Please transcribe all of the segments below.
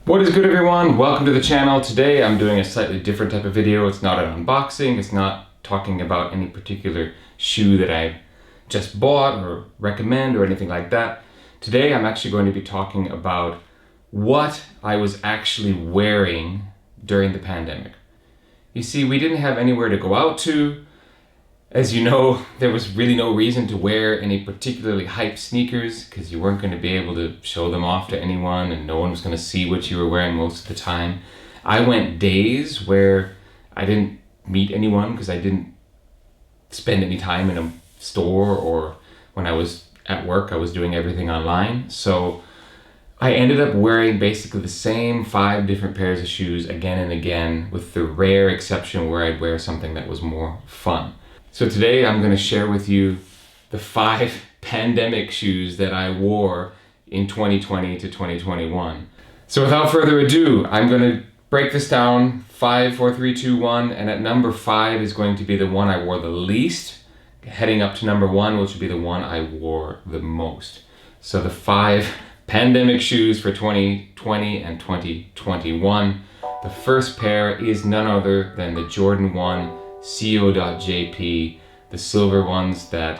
What is good, everyone? Welcome to the channel. Today I'm doing a slightly different type of video. It's not an unboxing, it's not talking about any particular shoe that I just bought or recommend or anything like that. Today I'm actually going to be talking about what I was actually wearing during the pandemic. You see, we didn't have anywhere to go out to. As you know, there was really no reason to wear any particularly hyped sneakers because you weren't going to be able to show them off to anyone and no one was going to see what you were wearing most of the time. I went days where I didn't meet anyone because I didn't spend any time in a store, or when I was at work I was doing everything online. So I ended up wearing basically the same 5 different pairs of shoes again and again, with the rare exception where I'd wear something that was more fun. So today I'm going to share with you the 5 pandemic shoes that I wore in 2020 to 2021. So without further ado, I'm going to break this down 5, 4, 3, 2, 1, and at number 5 is going to be the one I wore the least, heading up to number 1, which would be the one I wore the most. So the 5 pandemic shoes for 2020 and 2021. The first pair is none other than the Jordan 1 CO.JP, the silver ones that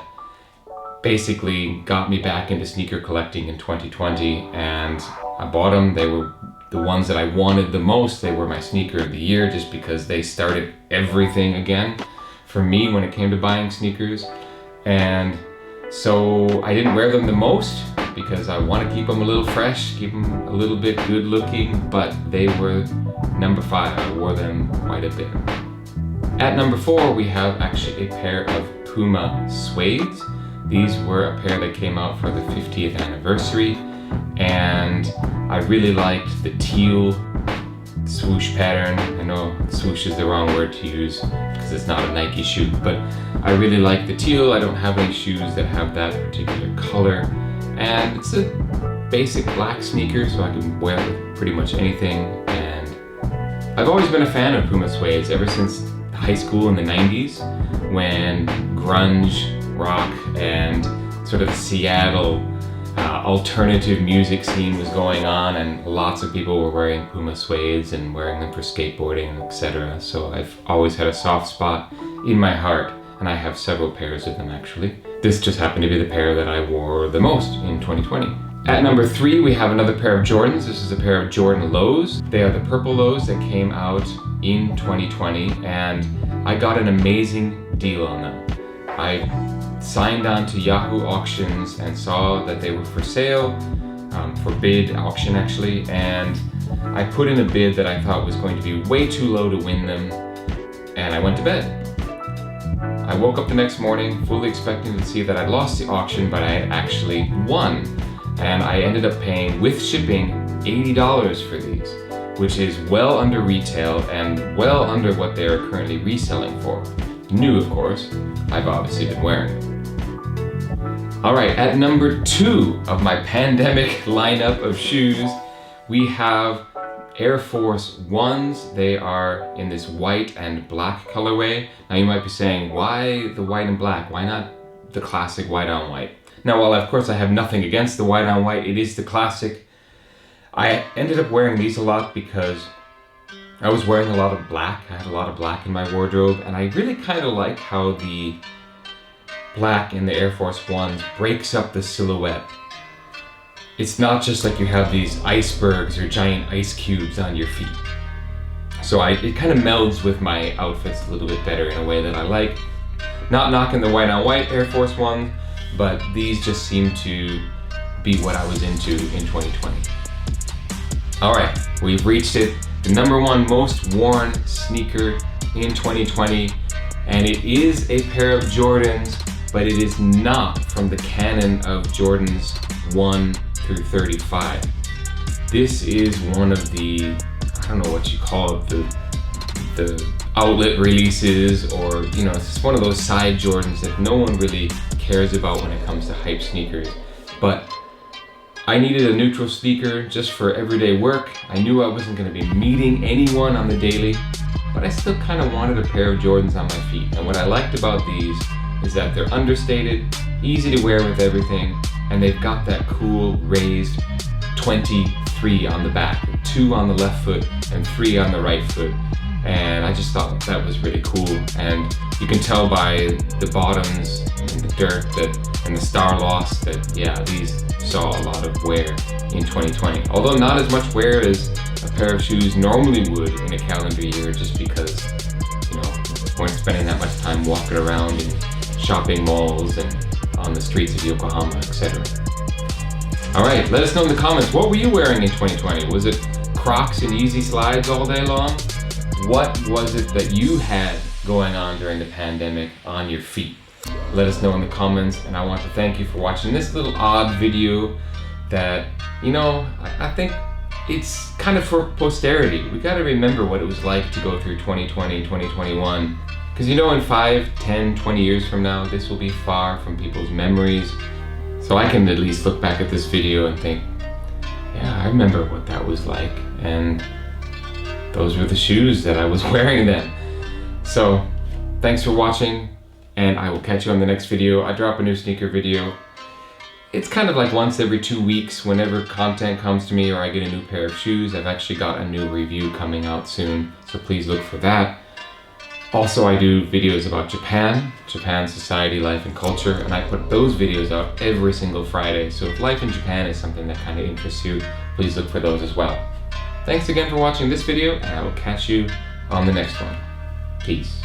basically got me back into sneaker collecting in 2020, and I bought them. They were the ones that I wanted the most. They were my sneaker of the year just because they started everything again for me when it came to buying sneakers. And so I didn't wear them the most because I want to keep them a little fresh, keep them a little bit good looking, but they were number 5. I wore them quite a bit. At number 4, we have actually a pair of Puma Suedes. These were a pair that came out for the 50th anniversary, and I really liked the teal swoosh pattern. I know swoosh is the wrong word to use because it's not a Nike shoe, but I really like the teal. I don't have any shoes that have that particular color, and it's a basic black sneaker, so I can wear it with pretty much anything. And I've always been a fan of Puma Suedes ever since high school in the 90s, when grunge, rock, and sort of the Seattle alternative music scene was going on, and lots of people were wearing Puma Suedes and wearing them for skateboarding, etc. So I've always had a soft spot in my heart, and I have several pairs of them actually. This just happened to be the pair that I wore the most in 2020. At number 3, we have another pair of Jordans. This is a pair of Jordan lows. They are the purple lows that came out in 2020, and I got an amazing deal on them. I signed on to Yahoo Auctions and saw that they were for sale, for bid auction actually, and I put in a bid that I thought was going to be way too low to win them, and I went to bed. I woke up the next morning fully expecting to see that I'd lost the auction, but I had actually won. And I ended up paying, with shipping, $80 for these, which is well under retail and well under what they are currently reselling for. New, of course. I've obviously been wearing. Alright, at number 2 of my pandemic lineup of shoes, we have Air Force Ones. They are in this white and black colorway. Now you might be saying, why the white and black? Why not the classic white on white? Now, while of course I have nothing against the white on white, it is the classic. I ended up wearing these a lot because I was wearing a lot of black. I had a lot of black in my wardrobe, and I really kind of like how the black in the Air Force Ones breaks up the silhouette. It's not just like you have these icebergs or giant ice cubes on your feet. So it kind of melds with my outfits a little bit better in a way that I like. Not knocking the white on white Air Force Ones, but these just seem to be what I was into in 2020. Alright, we've reached it. The number 1 most worn sneaker in 2020, and it is a pair of Jordans, but it is not from the canon of Jordans 1 through 35. This is one of the, I don't know what you call it, the outlet releases, or it's just one of those side Jordans that no one really cares about when it comes to hype sneakers. But I needed a neutral sneaker just for everyday work. I knew I wasn't going to be meeting anyone on the daily, but I still kind of wanted a pair of Jordans on my feet. And what I liked about these is that they're understated, easy to wear with everything, and they've got that cool raised 23 3 on the back, 2 on the left foot and 3 on the right foot. And I just thought that was really cool. And you can tell by the bottoms and the dirt and the star loss that, yeah, these saw a lot of wear in 2020. Although not as much wear as a pair of shoes normally would in a calendar year, just because, you know, weren't spending that much time walking around in shopping malls and on the streets of Yokohama, etc. Alright, let us know in the comments, what were you wearing in 2020? Was it Crocs and Yeezy slides all day long? What was it that you had going on during the pandemic on your feet? Let us know in the comments, and I want to thank you for watching this little odd video that, you know, I think it's kind of for posterity. We got to remember what it was like to go through 2020, 2021, because you know, in 5, 10, 20 years from now, this will be far from people's memories. So I can at least look back at this video and think, yeah, I remember what that was like, and those were the shoes that I was wearing then. So thanks for watching, and I will catch you on the next video. I drop a new sneaker video. It's kind of like once every 2 weeks whenever content comes to me or I get a new pair of shoes. I've actually got a new review coming out soon, so please look for that. Also, I do videos about Japan, society, life, and culture, and I put those videos out every single Friday. So if life in Japan is something that kind of interests you, please look for those as well. Thanks again for watching this video, and I will catch you on the next one. Peace.